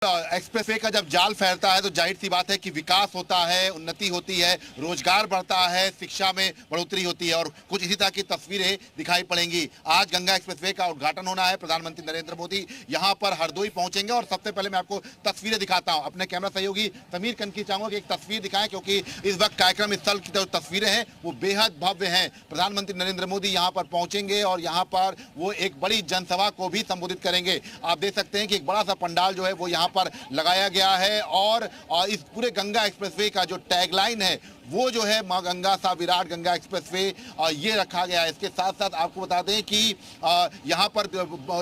Expressway का जब जाल फैलता है तो जाहिर सी बात है कि विकास होता है, उन्नति होती है, रोजगार बढ़ता है, शिक्षा में बढ़ोतरी होती है और कुछ इसी तरह की तस्वीरें दिखाई पड़ेंगी। आज गंगा एक्सप्रेसवे का उद्घाटन होना है। प्रधानमंत्री नरेंद्र मोदी यहां पर हरदोई पहुंचेंगे और सबसे पहले मैं आपको तस्वीरें दिखाता हूं। अपने कैमरा सहयोगी समीर कनकी चाहूंगा कि एक तस्वीर दिखाएं, क्योंकि इस वक्त कार्यक्रम स्थल की जो तस्वीरें हैं वो बेहद भव्य हैं। प्रधानमंत्री नरेंद्र मोदी यहाँ पर पहुंचेंगे और यहाँ पर वो एक बड़ी जनसभा को भी संबोधित करेंगे। आप देख सकते हैं कि एक बड़ा सा पंडाल जो है वो यहाँ पर लगाया गया है और इस पूरे गंगा एक्सप्रेसवे का जो टैगलाइन है वो जो है मां गंगा सा विराट गंगा एक्सप्रेसवे ये रखा गया है। इसके साथ साथ आपको बता दें कि यहाँ पर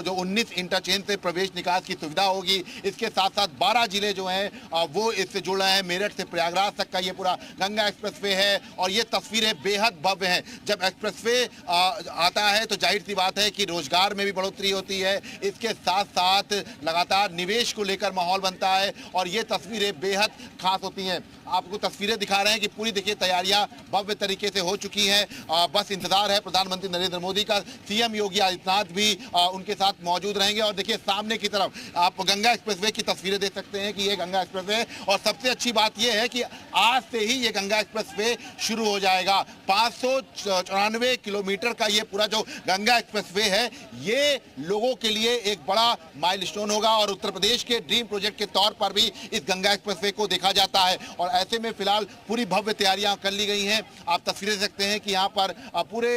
जो 19 इंटरचेंज से प्रवेश निकास की सुविधा होगी। इसके साथ साथ 12 जिले जो हैं वो इससे जुड़ रहे हैं। मेरठ से प्रयागराज तक का ये पूरा गंगा एक्सप्रेसवे है और ये तस्वीरें बेहद भव्य हैं। जब एक्सप्रेसवे आता है तो जाहिर सी बात है कि रोजगार में भी बढ़ोतरी होती है। इसके साथ साथ लगातार निवेश को लेकर माहौल बनता है और ये तस्वीरें बेहद खास होती हैं। आपको तस्वीरें दिखा रहे हैं कि पूरी देखिए तैयारियां भव्य तरीके से हो चुकी हैं। बस इंतजार है प्रधानमंत्री नरेंद्र मोदी का। सीएम योगी आदित्यनाथ भी उनके साथ मौजूद रहेंगे और देखिए सामने की तरफ आप गंगा एक्सप्रेसवे की तस्वीरें देख सकते हैं कि ये गंगा एक्सप्रेसवे है। और सबसे अच्छी बात यह है कि आज से ही ये गंगा एक्सप्रेसवे शुरू हो जाएगा। 594 किलोमीटर का ये पूरा जो गंगा एक्सप्रेसवे है ये लोगों के लिए एक बड़ा माइलस्टोन होगा और उत्तर प्रदेश के ड्रीम प्रोजेक्ट के तौर पर भी इस गंगा एक्सप्रेसवे को देखा जाता है। और ऐसे में फिलहाल पूरी भव्य तैयारियां कर ली गई हैं। आप तस्वीरें देख सकते हैं कि यहाँ पर पूरे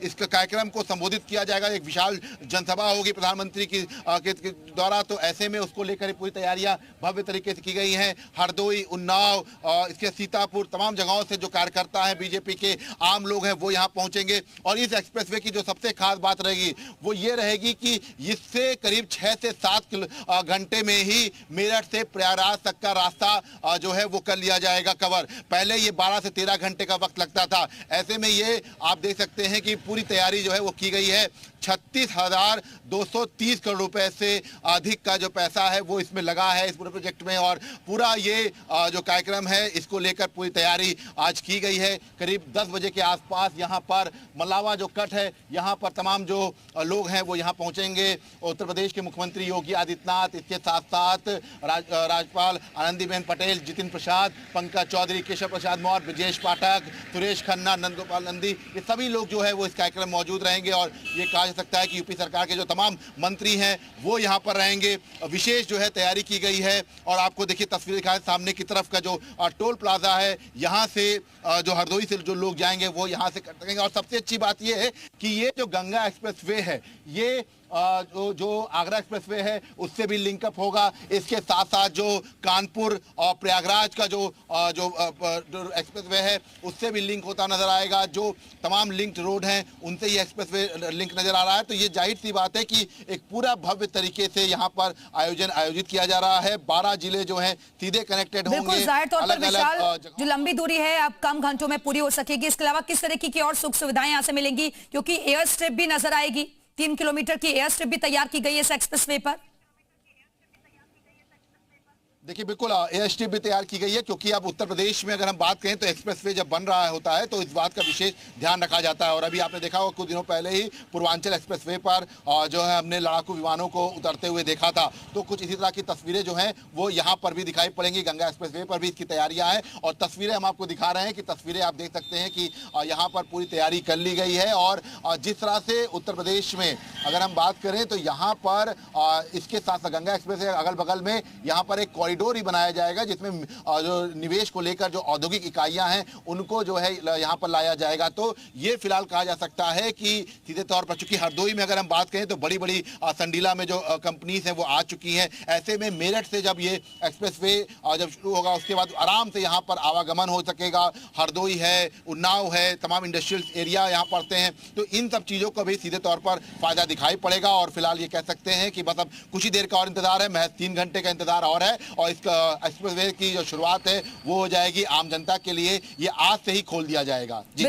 इस कार्यक्रम को संबोधित किया जाएगा। एक विशाल जनसभा होगी प्रधानमंत्री की के द्वारा, तो ऐसे में उसको लेकर पूरी तैयारियां भव्य तरीके से की गई हैं। हरदोई, उन्नाव, इसके सीतापुर, तमाम जगहों से जो कार्यकर्ता हैं, बीजेपी के आम लोग हैं, वो यहाँ पहुंचेंगे। और इस एक्सप्रेसवे की जो सबसे खास बात रहेगी वो ये रहेगी कि इससे करीब 6 से 7 घंटे में ही मेरठ से प्रयागराज तक का रास्ता जो है वो कर लिया जाएगा कवर। पहले ये 12 से 13 घंटे का वक्त लगता था। ऐसे में ये आप देख सकते हैं कि पूरी तैयारी जो है वो की गई है। 36,230 करोड़ रुपए से अधिक का जो पैसा है वो इसमें लगा है इस पूरे प्रोजेक्ट में। और पूरा ये जो कार्यक्रम है इसको लेकर पूरी तैयारी आज की गई है। करीब 10 बजे के आसपास यहाँ पर मलावा जो कट है यहाँ पर तमाम जो लोग हैं वो यहाँ पहुंचेंगे। उत्तर प्रदेश के मुख्यमंत्री योगी आदित्यनाथ, इसके साथ साथ राज्यपाल आनंदीबेन पटेल, जितिन प्रसाद, पंकज चौधरी, केशव प्रसाद मौर्य, ब्रजेश पाठक, सुरेश खन्ना, नंदगोपाल नंदी, ये सभी लोग जो है वो इस कार्यक्रम में मौजूद रहेंगे। और ये कहा जा सकता है कि यूपी सरकार के जो तमाम मंत्री हैं वो यहाँ पर रहेंगे। विशेष जो है तैयारी की गई है। और आपको देखिए तस्वीर दिखाएं, सामने की तरफ का जो टोल प्लाजा है यहाँ से जो हरदोई से जो लोग जाएंगे वो यहाँ से कर सकेंगे। और सबसे अच्छी बात ये है कि ये जो गंगा एक्सप्रेसवे है ये जो आगरा एक्सप्रेसवे है उससे भी लिंकअप होगा। इसके साथ साथ जो कानपुर और प्रयागराज का जो एक्सप्रेसवे है उससे भी लिंक होता नजर आएगा। जो तमाम लिंक्ड रोड हैं उनसे ये एक्सप्रेसवे लिंक नजर आ रहा है। तो ये जाहिर सी बात है कि एक पूरा भव्य तरीके से यहाँ पर आयोजित किया जा रहा है। 12 जिले जो हैं सीधे कनेक्टेड होंगे। जाहिर तौर पर विशाल जो लंबी दूरी है अब कम घंटों में पूरी हो सकेगी। इसके अलावा किस तरीके की और सुख सुविधाएं यहाँ से मिलेंगी, क्योंकि एयर स्ट्रिप भी नजर आएगी। 3 किलोमीटर की एयर स्ट्रिप भी तैयार की गई है इस एक्सप्रेसवे पर। देखिए बिल्कुल एयर स्ट्रिप भी तैयार की गई है, क्योंकि अब उत्तर प्रदेश में अगर हम बात करें तो एक्सप्रेसवे जब बन रहा होता है तो इस बात का विशेष ध्यान रखा जाता है। और अभी आपने देखा होगा कुछ दिनों पहले ही पूर्वांचल एक्सप्रेसवे पर जो है हमने लड़ाकू विमानों को उतरते हुए देखा था। तो कुछ इसी तरह की तस्वीरें जो हैं वो यहाँ पर भी दिखाई पड़ेंगी। गंगा एक्सप्रेसवे पर भी इसकी तैयारियाँ हैं और तस्वीरें हम आपको दिखा रहे हैं कि तस्वीरें आप देख सकते हैं कि यहाँ पर पूरी तैयारी कर ली गई है। और जिस तरह से उत्तर प्रदेश में अगर हम बात करें तो यहाँ पर इसके साथ साथ गंगा एक्सप्रेसवे अगल बगल में यहाँ पर एक कॉरिडोर ही बनाया जाएगा, जिसमें जो निवेश को लेकर जो औद्योगिक इकाइयां हैं उनको जो है यहाँ पर लाया जाएगा। तो ये फिलहाल कहा जा सकता है कि सीधे तौर पर, चूंकि हरदोई में अगर हम बात करें तो बड़ी बड़ी संडीला में जो कंपनीज हैं वो आ चुकी हैं। ऐसे में मेरठ से जब ये एक्सप्रेसवे जब शुरू होगा उसके बाद आराम से यहाँ पर आवागमन हो सकेगा। हरदोई है, उन्नाव है, तमाम इंडस्ट्रियल एरिया यहाँ पड़ते हैं। तो इन सब चीज़ों को भी सीधे तौर पर फायदा दिखाई पड़ेगा। और फिलहाल ये कह सकते हैं कि बस अब कुछ ही देर का और इंतजार है, महज 3 घंटे का इंतजार और है। और इसका एक्सप्रेसवे की जो शुरुआत है वो हो जाएगी आम जनता के लिए। ये आज से ही खोल दिया जाएगा। जी।